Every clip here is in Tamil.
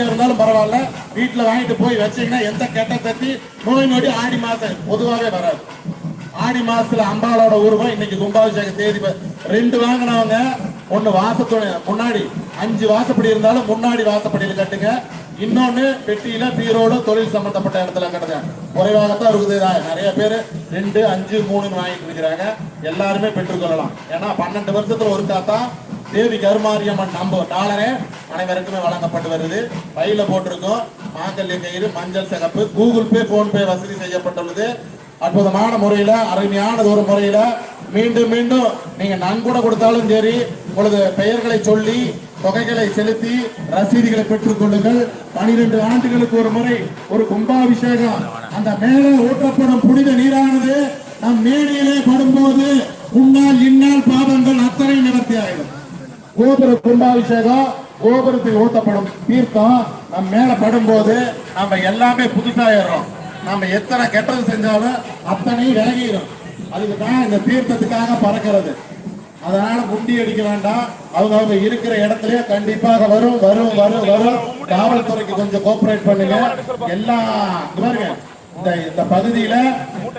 இருந்தாலும் பரவாயில்ல, வீட்டுல வாங்கிட்டு போய் வச்சீங்கன்னா எந்த கெட்ட தட்டி நோய் நொடி ஆடி மாசம் பொதுவாகவே வராது. ஆடி மாசத்துல அம்பாளோட உருவம் இன்னைக்கு கும்பாபிஷேக தேதி 2 வாங்கினவங்க, ஒண்ணு வாசத்தோட முன்னாடி 5 வாசப்படி இருந்தாலும் முன்னாடி வாசப்படியில் கட்டுங்க. இன்னொன்னு பெட்டியில பீரோடு தொழில் சம்பந்தப்பட்ட இடத்துல கட்டுங்க. குறைவாகத்தான் இருக்குது. நிறைய பேர் 2, 5, 3 வாங்கிட்டு இருக்கிறாங்க. எல்லாருமே பெற்றுக்கொள்ளலாம். ஏன்னா 12 வருஷத்துல ஒரு தாத்தா தேவி கருமாரியம்மன் நம்ப டாலரே அனைவருக்குமே வழங்கப்பட்டு வருது. பையில போட்டிருக்கோம். மாங்கல்ய கயிறு, மஞ்சள் சிகப்பு, கூகுள் பே, போன்பே வசதி செய்யப்பட்டுள்ளது. அற்புதமான முறையில, அருமையானது ஒரு முறையில மீண்டும் மீண்டும் நீங்க நன்கூட கொடுத்தாலும் சரி, உங்களது பெயர்களை சொல்லி தொகைகளை செலுத்தி ரசீதுகளை பெற்றுக் கொள்ளுங்கள். 12 ஆண்டுகளுக்கு ஒரு முறை ஒரு கும்பாபிஷேகம். அந்த மேலே ஊற்றப்படும் புனித நீரானது நம் மேடையிலே படும்போது முன்னால் இந்நாள் பாவங்கள் அத்தனை நிவர்த்தி ஆகிடும். கோபுர கும்பாபிஷேகம், கோபுரத்தில் ஊட்டப்படும் தீர்த்தம் நம் மேல படும்போது நம்ம எல்லாமே புதுசாயிடுறோம். நம்ம எத்தனை கெட்டது செஞ்சாலும் அத்தனை விலகிடும். அதுக்கு தான் இந்த தீர்த்தத்துக்காக பறக்கிறது. அதனால முண்டி அடிக்க வேண்டாம். அவங்க இருக்கிற இடத்துலயே கண்டிப்பாக வரும் வரும் வரும் வரும். காவல்துறைக்கு கொஞ்சம் கோஆபரேட் பண்ணுங்க. எல்லாம் பாருங்க, இந்த பகுதியில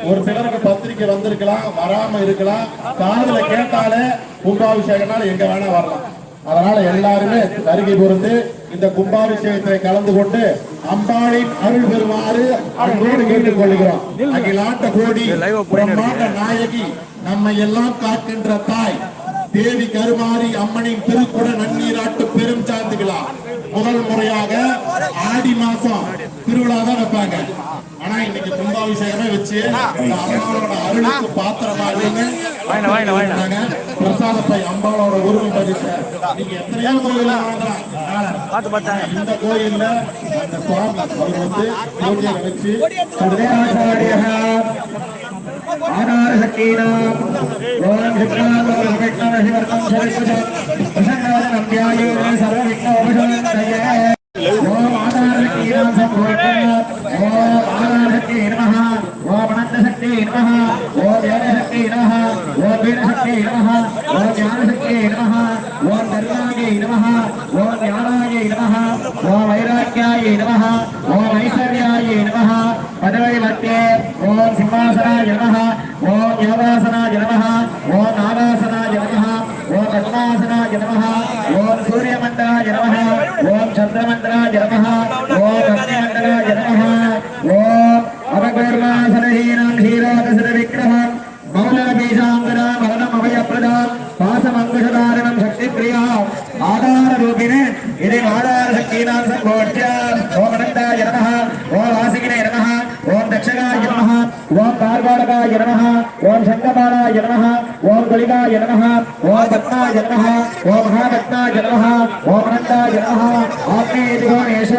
ஒரு சிலருக்கு பத்திரிக்கை வந்திருக்கலாம், வராம இருக்கலாம். காதுல கேட்டாலே கும்பாபிஷேகனால எங்க வேணா வரலாம். அதனால எல்லாருமே வருகை புரிந்து இந்த கும்பாபிஷேகத்தை கலந்து கொண்டு அம்பாளின் அருள் பெறுமாறு அன்போடு கேட்டுக் கொள்கிறோம். அகிலாண்ட கோடி பிரம்மாண்ட நாயகி, நம்மை எல்லாம் காக்கின்ற தாய் தேவி கருமாரி அம்மனின் திருக்குட நன்னீராட்டு பெரும் சாந்து விழா முதல் முறையாக ஆடி மாசம் திருவிழா தான் வைப்பாங்க. ஆனா இன்னைக்கு கும்பாபிஷேகமே வச்சு அம்பாளோட அருளுக்கு பாத்திரமாக பிரசாதத்தை அம்பாளோட உருவம் பதிச்ச நீங்க எத்தனையோ கோயில் இந்த கோயில்ல அந்த சுவாமி அவர் வந்து பூஜையை வச்சு சிம்மாசனாய நமஹ, ஓம் யோகாசனாய நமஹ, ஓம் நாகாசனாய நமஹ, ஓம் பத்மாசனாய நமஹ, ஓம் சூரியமண்டலாய நமஹ, ஓம் சந்திரமண்டலாய நமஹ, ஓம் அக்னிமண்டலாய நமஹ, ஓம் அவகர்மாசனஹீனம் ஹீராகசர விக்ரமம் மௌலபீஜாங்கரா மரணம் அபயப்ரதாம் பாசமங்குஷதாரணம் சக்தி பிரியா ஆதார ரூபிணே இதை ஆதார சக்தினாம் சங்கோட்யா. ஓம் அனந்தாய நமஹ, ஓம் வாசிகினே நமஹ, ஓம் தக்ஷகாய நமஹ, ஓம் பார்வாடகாய நமஹ, ஓம் சங்கபாலாய நமஹ, ஓம் குலிகாய நமஹ, ஓம் பத்மாய நமஹ, ஓம் மகாபத்மாய நமஹ, ஓம் அனந்தாய நமஹ, ஆத்மேதி கோணேஷ,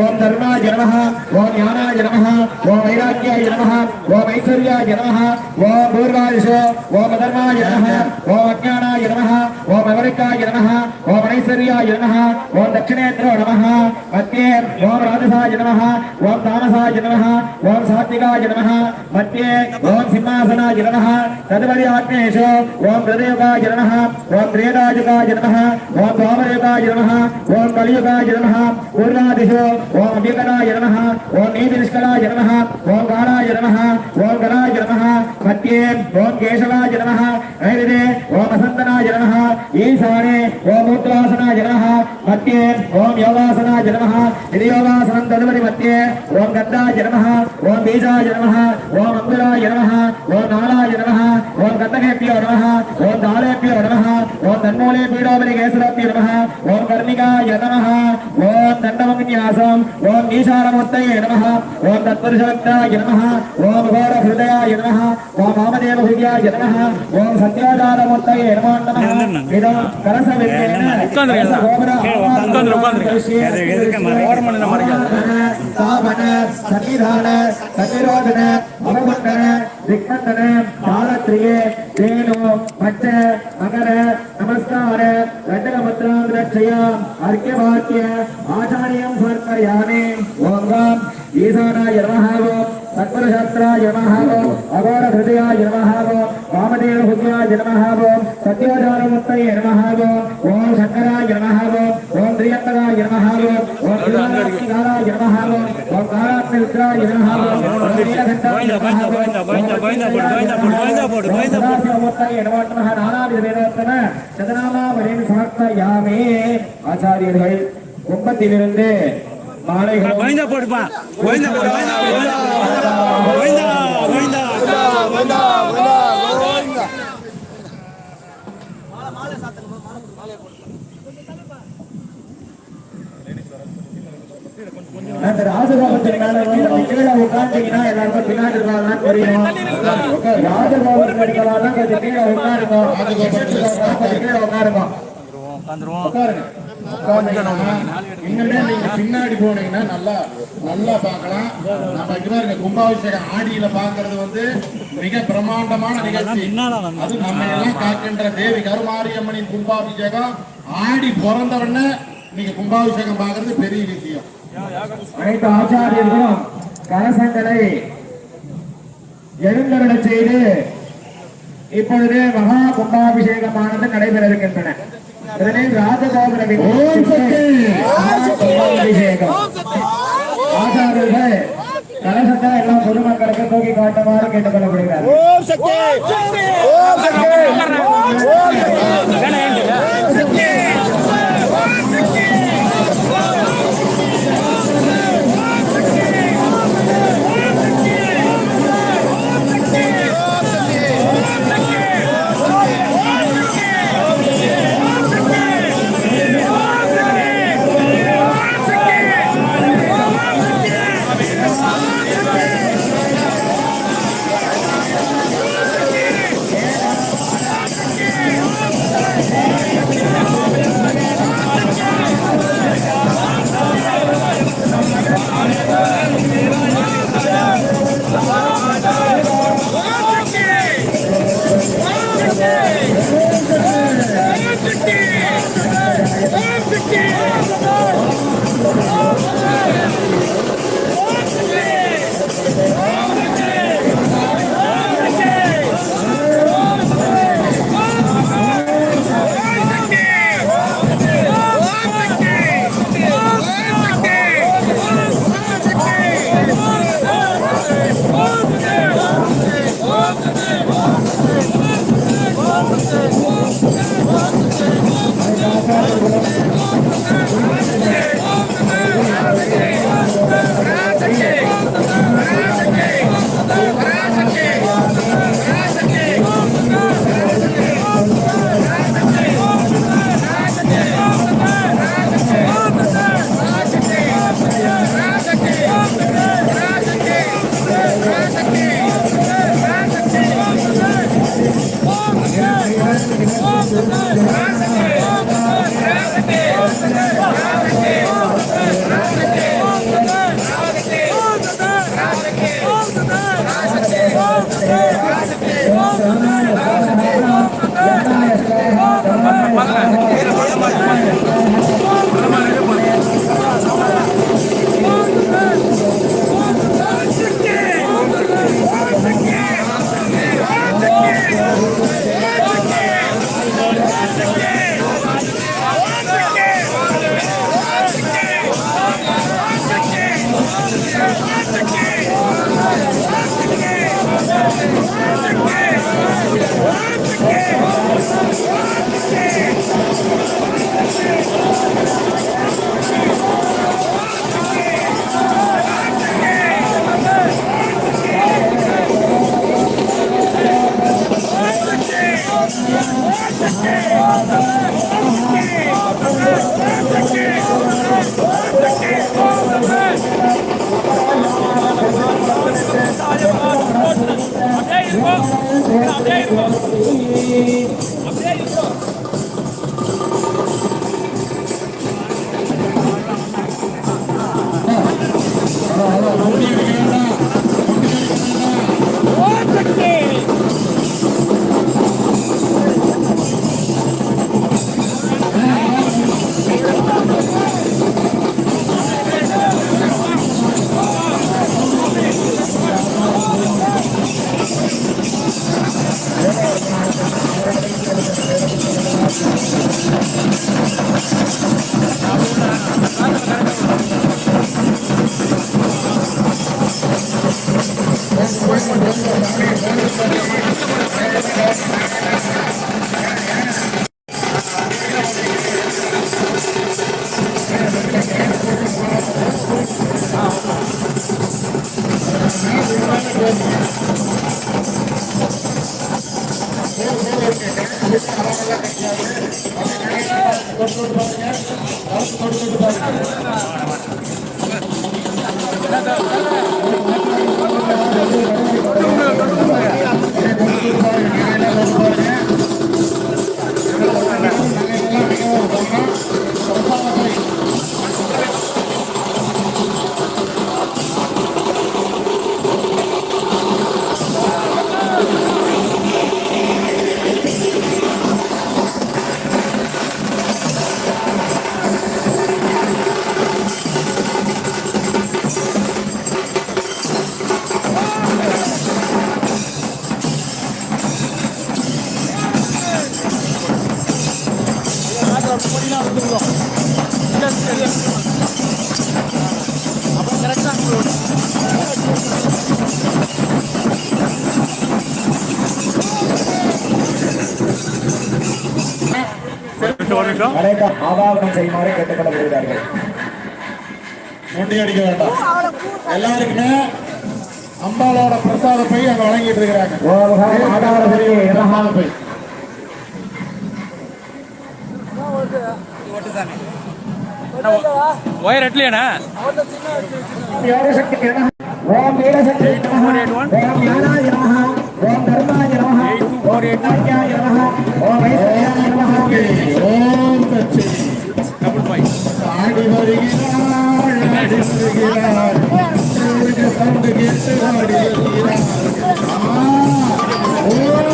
ஓம் தர்மாய நமஹ, ஓம் ஞானாய நமஹ, ஓம் வைராக்கியாய நமஹ, ஓம் ஐஸ்வர்யாய நமஹ, ஓம் பூர்வாயுஷ, ஓம் அதர்மாய நமஹ, ஓம் அஜ்ஞானாய நமஹ, ஓம் அகரிக்காய நமஹ, ஓம் ஐஸ்வர்யாய நமஹ, ஓம் தட்சிணேந்திரோ நமஹ, மத்தியே ஓம் ராஜசாய நமஹ, ஓம் தாமசாய நமஹ, ஓம் சாத்விகாய நமஹ, மத்தியே ஓம் சிம்மாசனாய நமஹ, ததுபதி ஆத்மேஷ, ஓம் ஹிருதயுகாய நமஹ, ஓம் திரேதாயுகாய நமஹ, ஓம் துவாபரயுகாய நமஹ, ஓம் கலியுகாய நமஹ, பூர்ணாதிஷோ ஓம் அபிகராய நமஹ, ஓம் நீதிநிஷ்கலாய நமஹ, ஓம் காலாய நமஹ, ஓம் கலாய நமஹ, मध्ये ओम केशवाय नमः नैऋते ओम वसन्तनाय नमः ईशाने ओम उत्तरासनाय नमः मध्ये ओम योगासनाय नमः योगासनं तदुपरि मध्ये ओम गन्धाय नमः ओम बीजाय नमः ओम अंगुराय नमः ओम नालाय नमः ओम गन्धकेभ्यो नमः ओम दालेभ्यो नमः ओम तन्मूले पीडोपरि केसराभ्यो नमः ओम कर्णिकाय नमः ओम दण्डमन्यासं ओम ईशानमूर्तये नमः ओम तत्पुरुषरत्नाय नमः ओम घोरहृदयाय नमः ओम वामदेवहृदयाय नमः ओम सत्याधारमूर्तये नमो नमः इदं करसविद्येन स्थापन सन्निधान सतिरोधन अवबंधन दिग्बंधन कालत्रिये वेणु पच्च मकर नमस्कार दण्डकमुद्रां अर्घ्यवाक्य आचार्यं समर्पयामि ओम ईशानाय नमः सत्पुरुषाय नमः अघोरहृदयाय नमः वामदेवहृदयाय नमः सत्याधारमूर्तये नमः ओम शंकराय नमः ओम त्र्यंबकाय नमः ओम शिवाय नमः ओम कालाग्निरुद्राय नमः ओम नीलकंठाय नमः सदाशिवमूर्तये नमो नमः नानाविधवेदोत्तम शतनामावलीं समर्पयामि ஆச்சாரியர்கள் கும்பத்திலிருந்து மாலைகள் கோவிந்தா போடுப்பா கோவிந்தா போடு கோவிந்தா கோவிந்தா கோவிந்தா கோவிந்தா கோவிந்தா மாலை சாத்துங்க மாலை போடு அந்த ராஜகோபத்தின் மேல வந்து கீழே உட்கார்ந்தீங்கன்னா எல்லாருக்கும் பின்னாடி இருக்கலாம் தெரியும். ராஜகோபத்தில் இருக்கலாம் கொஞ்சம் கீழே உட்காருங்க. கீழே உட்காருங்க. இன்னுமே நீங்க பின்னாடி போனீங்கன்னா நல்லா நல்லா பார்க்கலாம். நம்ம இங்க கும்பாபிஷேகம் ஆடியில பாக்குறது வந்து மிக பிரம்மாண்டமான நிகழ்ச்சி. அது நம்ம எல்லாம் காக்கின்ற தேவி கருமாரியம்மனின் கும்பாபிஷேகம் ஆடி பிறந்தவொடனே நீங்க கும்பாபிஷேகம் பாக்குறது பெரிய விஷயம். அனைத்து ஆச்சாரியர்களும் கலசங்களை எழுந்தருள செய்து இப்பொழுது மகா கும்பாபிஷேகமானது நடைபெற இருக்கின்றன. இதனை ராஜகோபுரவின் கும்பாபிஷேகம் ஆச்சாரியர்கள் கலசத்தை எல்லாம் பொதுமக்களுக்கு தூக்கி காட்டுமாறு கேட்டுக் கொள்ளப்படுகிறார். வணக்கம் ஆவாகனம் செய்யுமாறு கேட்டுக்கொள்ளப்படுகிறார்கள். முண்டி அடிக்க வேண்டாம். எல்லாருக்குமே அம்பாளோட பிரசாத பை அங்க வழங்கிட்டு இருக்கிறாங்க. பை ஒயர் எட்லியாண்ணா ஓம் வீரசக்தி நமः ஓம் ஞானாய நமः ஓம் தர்மாய நமः ஓம் யஜ்ஞாய நமः ஓம் வைஷ்ணவாய நமः ஓம் தட்சி ஆடி வருகிறாள் ஆடி வருகிறாள் சவுண்டு கேட்டு ஆடி வருகிறாள். ஓம்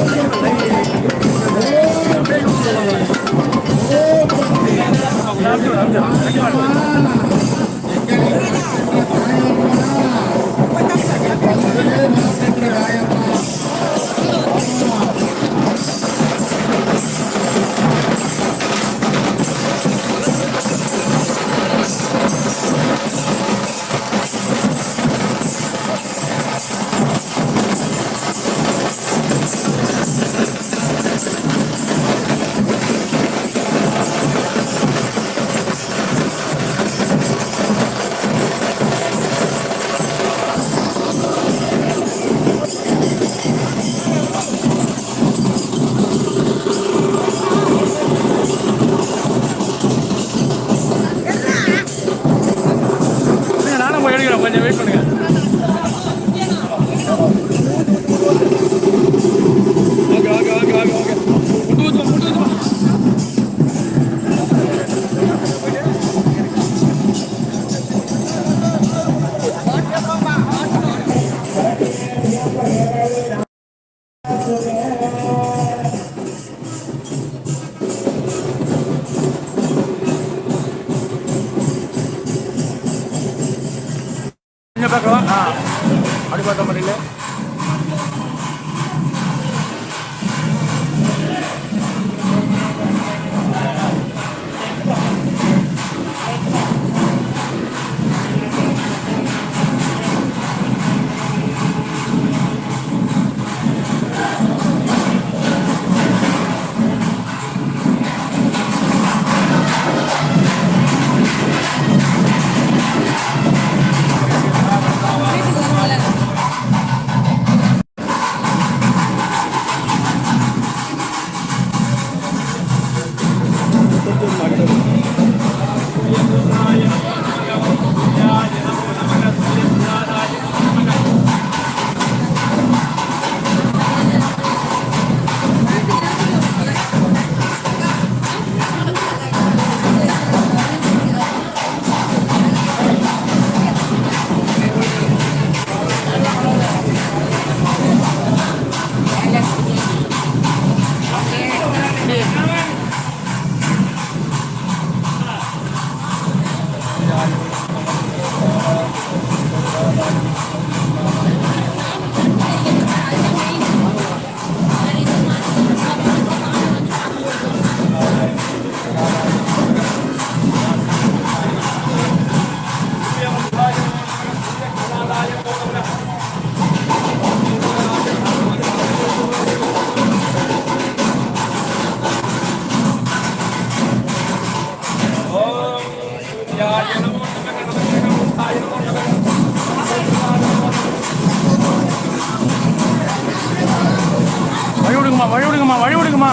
நானும் போய் எடுக்கிறேன், கொஞ்சம் வெயிட் பண்ணுங்க. Okay okay okay okay okay முட்டு ஊத்துமா. கொஞ்சம் பார்க்கலாம். அப்படி பார்த்தா முடியல. வழி விடுங்கம்மா.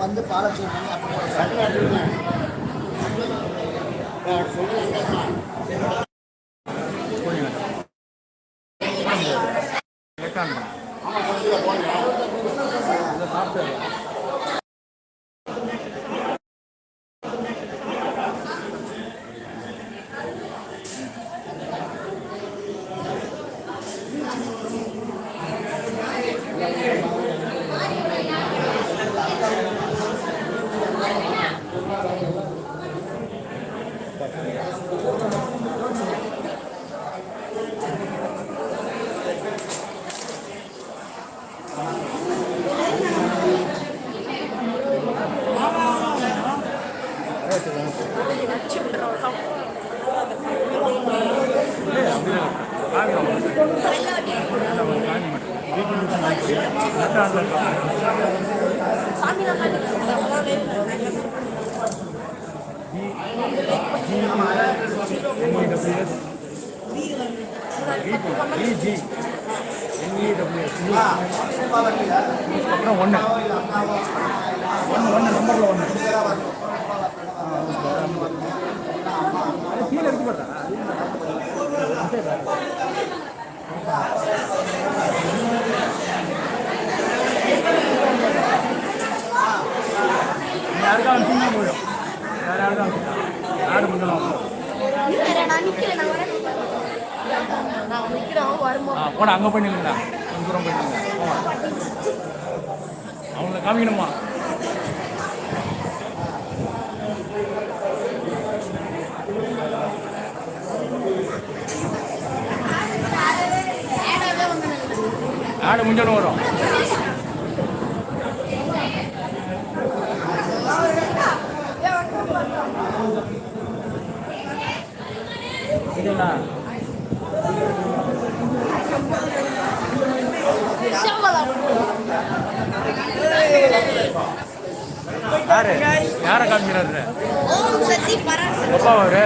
வந்து பாலத்தை சாமி நல்லா அப்புறம் ஒன்று நம்பரில் ஒன்று கீழே இருக்கு பார்த்தா யாருக்காவது சின்ன போயிடும் வேற யாருக்காவது ஆடு முன்னலாம் நான் நிக்கிறேன் நான் நிக்கிறேன் வரும்போது போட அங்கே போய் நில்லுங்கண்ணா கொஞ்சம் தூரம் போய் நில்லுங்க அவங்கள காமிக்கணுமா ஆடு முஞ்சோன்னு வரும் இதுண்ணா யாரு யாரை காமிக்கிறாரு ஓம் சக்தி பராசக்தி அப்பா அவரு